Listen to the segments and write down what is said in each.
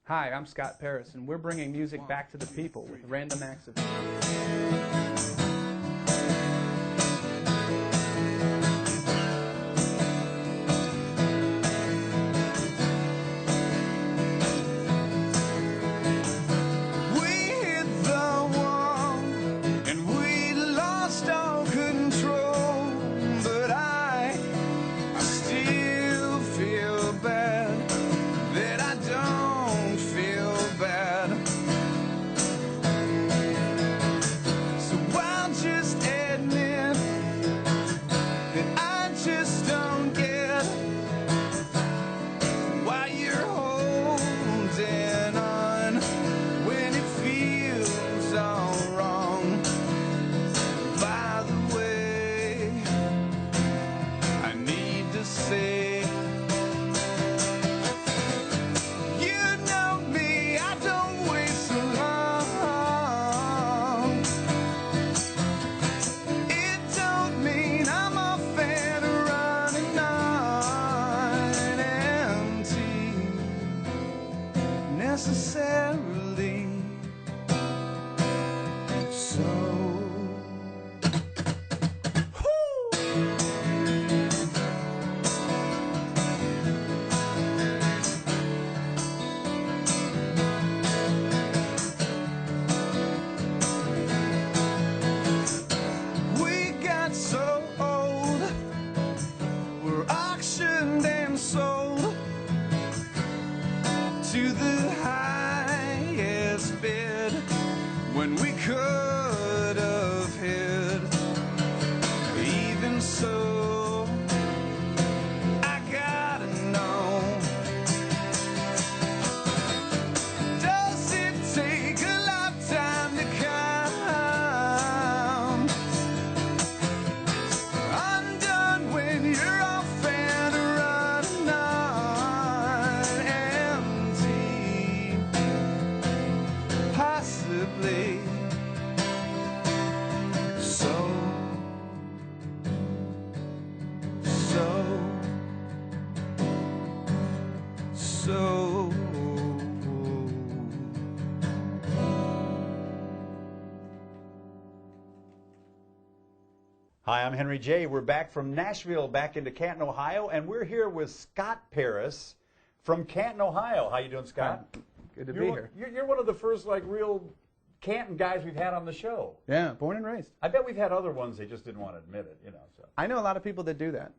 Hi, I'm Scott Paris, and we're bringing music back to the people with Random Acts of... necessarily so. We got so old, we're auctioned and sold to the highest bid when we could have hid. Even so, I gotta know, does it take a lifetime to come undone when you're off and running on empty? Possibly so. Hi, I'm Henry J. We're back from Nashville, back into Canton, Ohio, and we're here with Scott Paris from Canton, Ohio. How you doing, Scott? Good to be here. You're one of the first, like, real Canton guys we've had on the show. Yeah, born and raised. I bet we've had other ones, they just didn't want to admit it, you know. So. I know a lot of people that do that.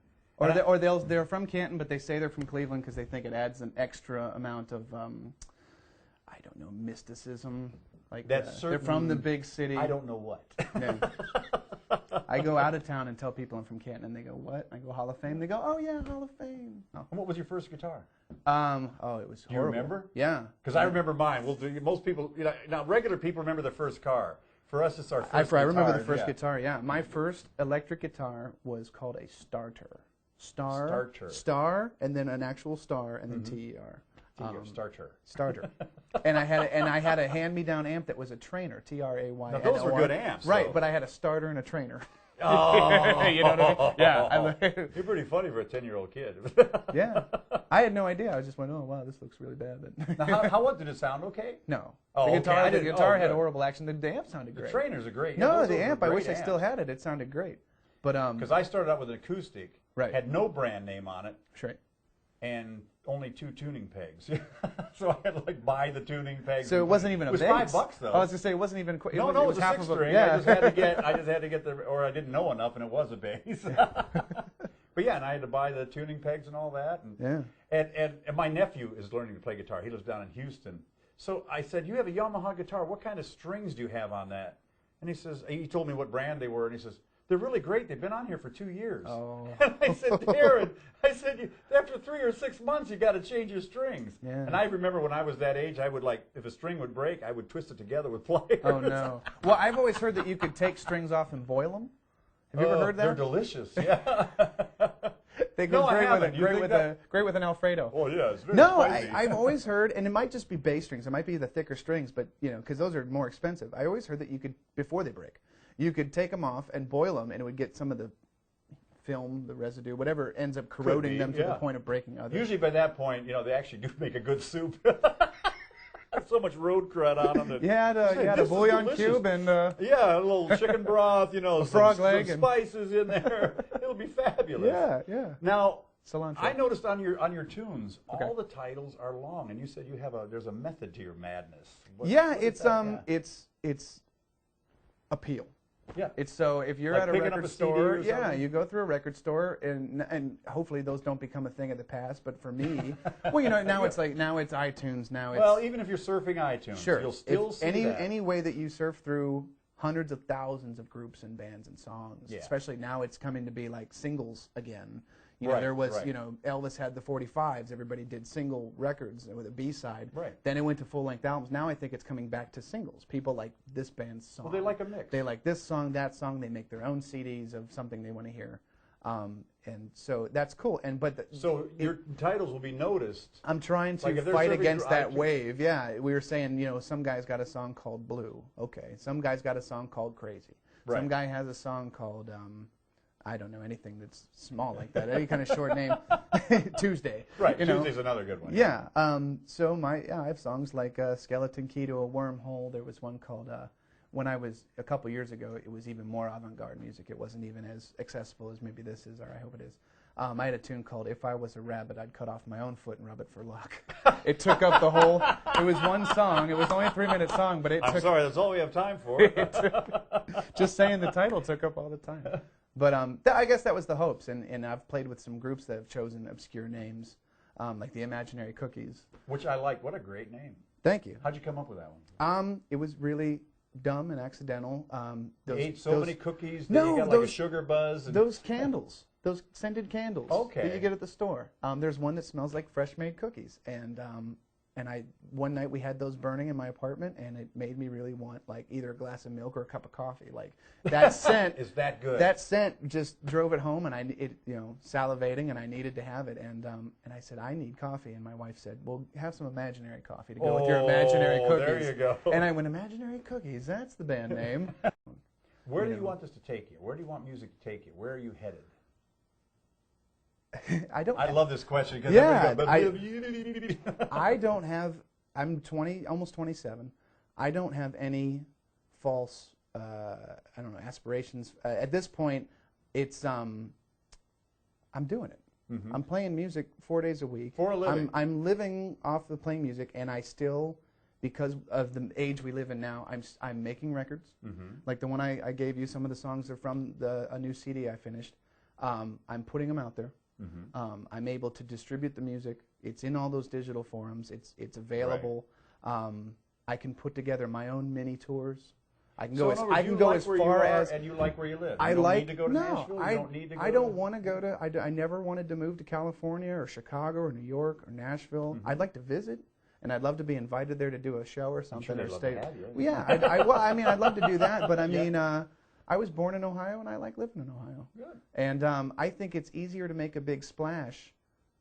They're from Canton, but they say they're from Cleveland because they think it adds an extra amount of, I don't know, mysticism. Like they're from the big city. I don't know what. Yeah. I go out of town and tell people I'm from Canton, and they go, "What?" I go, "Hall of Fame." They go, "Oh yeah, Hall of Fame." Oh. And what was your first guitar? Oh, it was horrible. Do you remember? Yeah. Because I remember mine. Well, most people, you know, now regular people remember their first car. For us, it's our first guitar. I remember the first guitar, yeah. My first electric guitar was called a starter. Star, and then an actual star, and then T-E-R. Starter. And I had a hand-me-down amp that was a trainer, T-R-A-Y. Now, those were good amps. Right, though. but I had a starter and a trainer. Oh. You know what I mean? Yeah. You're pretty funny for a 10-year-old kid. Yeah. I had no idea. I just went, oh, wow, this looks really bad. Now, how did it sound okay? No. Oh, the guitar, okay. the guitar had horrible action. The amp sounded great. The trainers are great. No, yeah, the amp, I wish amps. I still had it. It sounded great. But because I started out with an acoustic, right. Had no brand name on it, sure. And only 2 tuning pegs. So I had to like buy the tuning pegs. So it wasn't even a bass. It was $5 though. I was gonna say it wasn't even. It was a 6-string. Yeah. I just had to get the, or I didn't know enough, and it was a bass. But yeah, and I had to buy the tuning pegs and all that. And, and my nephew is learning to play guitar. He lives down in Houston. So I said, "You have a Yamaha guitar. What kind of strings do you have on that?" And he says, he told me what brand they were, and he says, "They're really great. They've been on here for 2 years." Oh. And I said, "Darren," I said, "after 3 or 6 months, you got to change your strings." Yeah. And I remember when I was that age, I would like, if a string would break, I would twist it together with pliers. Oh no! Well, I've always heard that you could take strings off and boil them. Have you ever heard that? They're delicious. Yeah. They go great with an Alfredo. Oh yeah, it's very No, spicy. I've always heard, and it might just be bass strings. It might be the thicker strings, but you know, because those are more expensive. I always heard that you could, before they break, you could take them off and boil them, and it would get some of the film, the residue, whatever ends up corroding them to the point of breaking others. Usually by that point, you know, they actually do make a good soup. so much road crud on them. That, you had a bouillon cube and yeah, a little chicken broth, you know, frog leg some spices in there. It'll be fabulous. Yeah, yeah. Now, cilantro. I noticed on your tunes, all the titles are long, and you said there's a method to your madness. It's appeal. Yeah. It's so if you're like at a record store, you go through a record store, and hopefully those don't become a thing of the past. But for me, well, you know, now it's iTunes. Now it's even if you're surfing iTunes, sure, you'll still see that. Any way that you surf through hundreds of thousands of groups and bands and songs, especially now it's coming to be like singles again. You know, there was, you know, Elvis had the 45s. Everybody did single records with a B-side. Right. Then it went to full-length albums. Now I think it's coming back to singles. People like this band's song. Well, they like a mix. They like this song, that song. They make their own CDs of something they want to hear. And so that's cool. So your titles will be noticed. I'm trying to fight against that wave. Yeah, we were saying, you know, some guy's got a song called Blue. Okay. Some guy's got a song called Crazy. Right. Some guy has a song called... I don't know anything that's small like that. Any kind of short name. Tuesday. Right. You know? Tuesday's another good one. Yeah. So I have songs like Skeleton Key to a Wormhole. There was one called when I was a couple years ago. It was even more avant-garde music. It wasn't even as accessible as maybe this is, or I hope it is. I had a tune called If I Was a Rabbit, I'd Cut Off My Own Foot and Rub It for Luck. It took up the whole. It was one song. It was only a 3-minute song, but I'm sorry, that's all we have time for. Just saying the title took up all the time. But I guess that was the hopes, and I've played with some groups that have chosen obscure names, like the Imaginary Cookies. Which I like. What a great name. Thank you. How'd you come up with that one? It was really dumb and accidental. You ate so many cookies that you got like a sugar buzz. Those candles, those scented candles that you get at the store. There's one that smells like fresh-made cookies, and one night we had those burning in my apartment, and it made me really want like either a glass of milk or a cup of coffee. Like that scent is that good? That scent just drove it home, and salivating, and I needed to have it, and I said I need coffee, and my wife said, well, have some imaginary coffee to go with your imaginary cookies. There you go. And I went, Imaginary Cookies. That's the band name. Where do you want this to take you? Where do you want music to take you? Where are you headed? I love this question because I don't have. I'm 20, almost 27. I don't have any false, aspirations. At this point, it's I'm doing it. Mm-hmm. I'm playing music 4 days a week. For a living. I'm living off of playing music, and I still, because of the age we live in now, I'm making records. Mm-hmm. Like the one I gave you, some of the songs are from a new CD I finished. I'm putting them out there. Mm-hmm. I'm able to distribute the music. It's in all those digital forums. It's available. Right. I can put together my own mini tours. I can go as far as. And you like where you live. I you don't like need to go to Nashville. You don't need to go. I don't want to go to. I never wanted to move to California or Chicago or New York or Nashville. Mm-hmm. I'd like to visit, and I'd love to be invited there to do a show or something. I'm sure they'd love to have you. Yeah, I'd love to do that, but I mean. I was born in Ohio, and I like living in Ohio. Good. And I think it's easier to make a big splash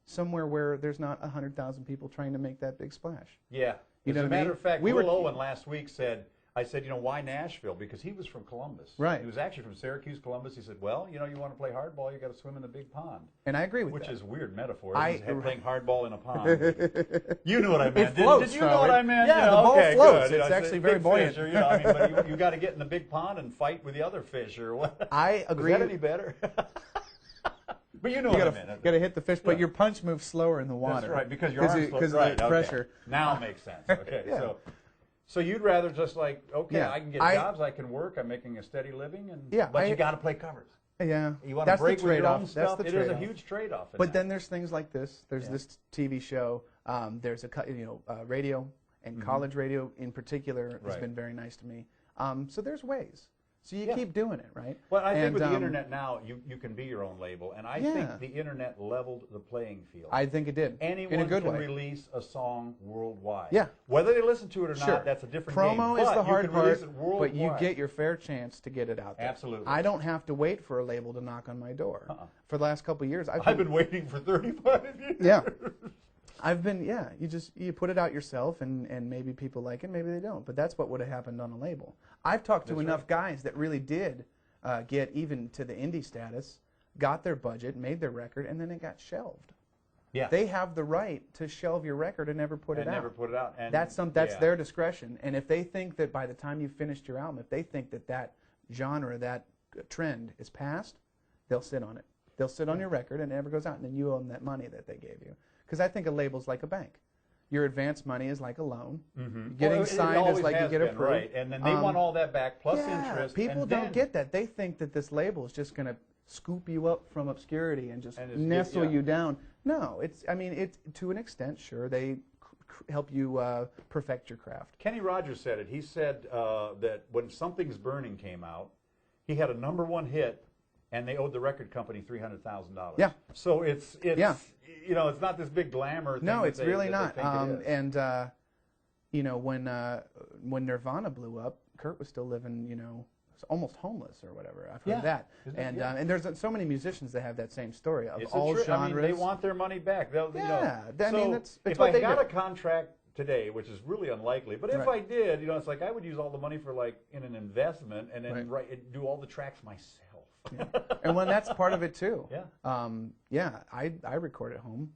somewhere where there's not 100,000 people trying to make that big splash. Yeah. As a matter of fact, Will Owen last week said, why Nashville? Because he was from Columbus. Right. He was actually from Syracuse, Columbus. He said, well, you want to play hardball, you got to swim in the big pond. And I agree with that. Which is a weird metaphor. Playing hardball in a pond. You knew what I meant. It floats, did you know what I meant? Yeah, the ball floats. Good. It's actually very buoyant. Fish, but you got to get in the big pond and fight with the other fish, or what? I agree. Is that any better? But you know what I meant. You got to hit the fish, but your punch moves slower in the water. That's right, because your arms because of the pressure. Now it makes sense. Okay, yeah. So you'd rather just I can get jobs, I can work, I'm making a steady living, but you got to play covers. Yeah, you want to break with your own stuff. It is a huge trade-off. But then there's things like this. There's this TV show. There's radio and college radio in particular has been very nice to me. So there's ways. So you keep doing it, right? Well, I think with the internet now, you can be your own label, and I think the internet leveled the playing field. I think it did. Anyone in a good can way. release a song worldwide. Yeah. Whether they listen to it or not, that's a different game. Promo is the hard part, but you worldwide. get your fair chance to get it out there. Absolutely. I don't have to wait for a label to knock on my door. For the last couple of years, I've been waiting for 35 years. Yeah. You put it out yourself, and maybe people like it, maybe they don't. But that's what would have happened on a label. I've talked to enough guys that really did get even to the indie status, got their budget, made their record, and then it got shelved. Yeah. They have the right to shelve your record and never put it out. Never put it out. And that's their discretion. And if they think that by the time you've finished your album, if they think that that genre, that trend is past, they'll sit on it. They'll sit on your record and it never goes out, and then you owe them that money that they gave you. Because I think a label's like a bank. Your advance money is like a loan. Getting signed is like you get approved. Right, and then they want all that back plus interest. People don't get that. They think that this label is just going to scoop you up from obscurity and just nestle you down. No, I mean, it's to an extent, sure, they help you perfect your craft. Kenny Rogers said it. He said that when Something's Burning came out, he had a #1 hit, and they owed the record company $300,000. Yeah. So it's you know, it's not this big glamour thing. No, it's really not. And you know, when Nirvana blew up, Kurt was still living, you know, almost homeless or whatever. I've heard that. And there's so many musicians that have that same story of all genres. I mean, they want their money back. They'll, you know, I mean, that's if what I they got do. a contract today, which is really unlikely, but if I did, you know, it's like I would use all the money for like in an investment and then do all the tracks myself. And when that's part of it too. Yeah. I record at home.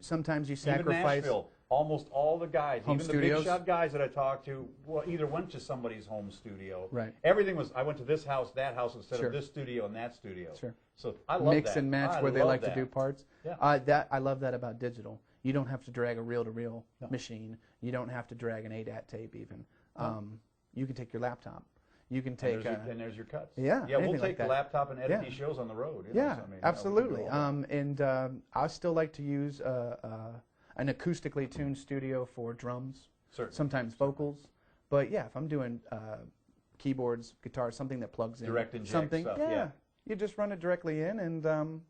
Sometimes you Even sacrifice. Nashville, almost all the guys, home even studios. the big shot guys that I talked to, well, either went to somebody's home studio. Right. Everything was, I went to this house, that house, instead of this studio and that studio. Sure. So I love Mix and match where they like to do parts. Yeah. I love that about digital. You don't have to drag a reel-to-reel machine. You don't have to drag an ADAT tape even. You can take your laptop. You can take and there's your cuts. Yeah, we'll take like the laptop and edit these shows on the road. You know, so, I mean, absolutely. I still like to use an acoustically tuned studio for drums, sometimes vocals. But yeah, if I'm doing keyboards, guitars, something that plugs in, direct inject something, stuff, you just run it directly in, and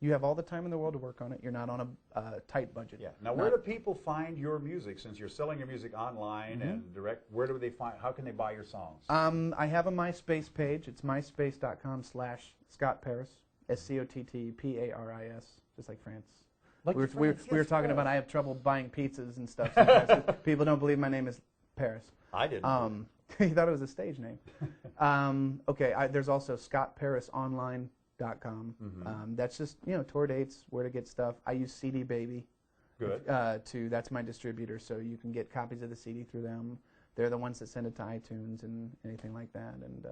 you have all the time in the world to work on it. You're not on a tight budget. Yeah. Now, where do people find your music? Since you're selling your music online and direct, where do they find? How can they buy your songs? I have a MySpace page. It's myspace.com/Scott Paris, SCOTTPARIS, just like France. Like we were talking about I have trouble buying pizzas and stuff sometimes. People don't believe my name is Paris. I didn't. He thought it was a stage name. There's also ScottParisOnline.com. That's just, you know, tour dates, where to get stuff. I use CD Baby. Good. That's my distributor, so you can get copies of the CD through them. They're the ones that send it to iTunes and anything like that. And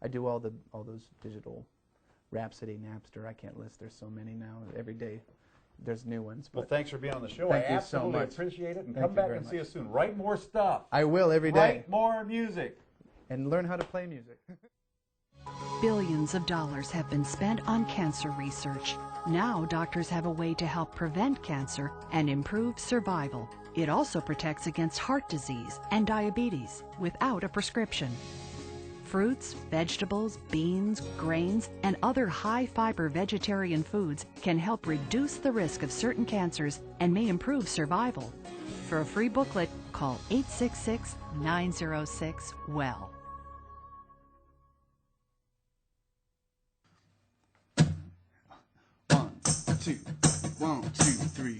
I do all those digital Rhapsody, Napster. I can't list. There's so many now. Every day there's new ones. Well, thanks for being on the show. Thank I you so absolutely much. appreciate it. And Thank come you back very and much. see us soon. Write more stuff. I will every day. Write more music. And learn how to play music. Billions of dollars have been spent on cancer research. Now doctors have a way to help prevent cancer and improve survival. It also protects against heart disease and diabetes without a prescription. Fruits, vegetables, beans, grains, and other high-fiber vegetarian foods can help reduce the risk of certain cancers and may improve survival. For a free booklet, call 866-906-WELL. One, two, 3.